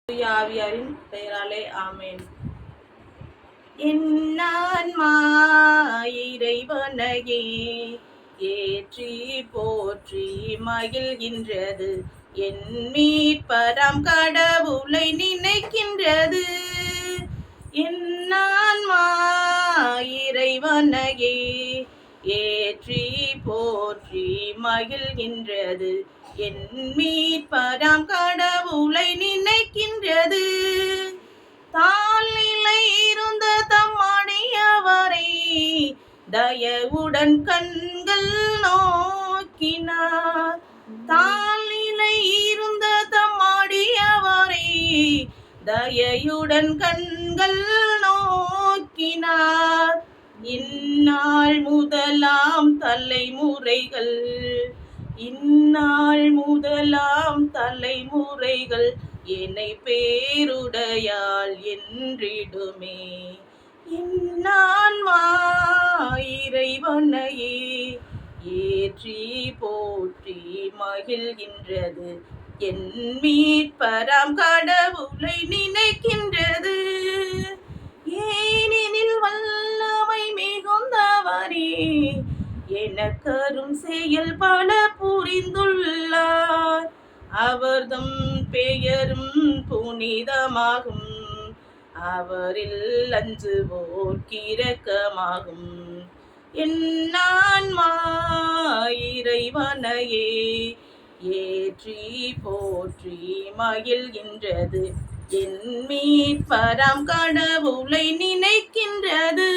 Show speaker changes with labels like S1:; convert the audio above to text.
S1: ஆவியாரின் பெயராலே ஆமேன். என்னான்மா இறைவனையே ஏற்றி போற்றி மகிழ்கின்றது, என் மீட்பராம் கடவுளை நினைக்கின்றது. என்னான்மா இறைவனையே ஏற்றி போற்றி மகிழ்கின்றது, என் மீட்பராம் கடவுளை நினைக்கின்றது. தாழ்நிலை இருந்த தம்மாடியவரை தயவுடன் கண்கள் நோக்கினார். தாழ்நிலை இருந்த தம்மாடியவரை தயவுடன் கண்கள் நோக்கினார். இந்நாள் முதலாம் தலைமுறைகள் என்னை பேருடையாள் என்றிடுமே. இன்னான்மா இறைவனையே ஏற்றி போற்றி மகிழ்கின்றது, என் மீட்பராம் கடவுளை நினைக்கின்றது. ஏனெனில் வல்லமை மிகுந்தவரே எனக்கரும் செயல் பல புரிந்துள்ளார். அவர்தம் பெயரும் புனிதமாகும், அவரில் அஞ்சுவோர் இரக்கமாகும். என்னான்மா இறைவனையே ஏற்றி போற்றி மகிழ்கின்றது, என் மீட்பராம் கடவுளை நினைக்கின்றது.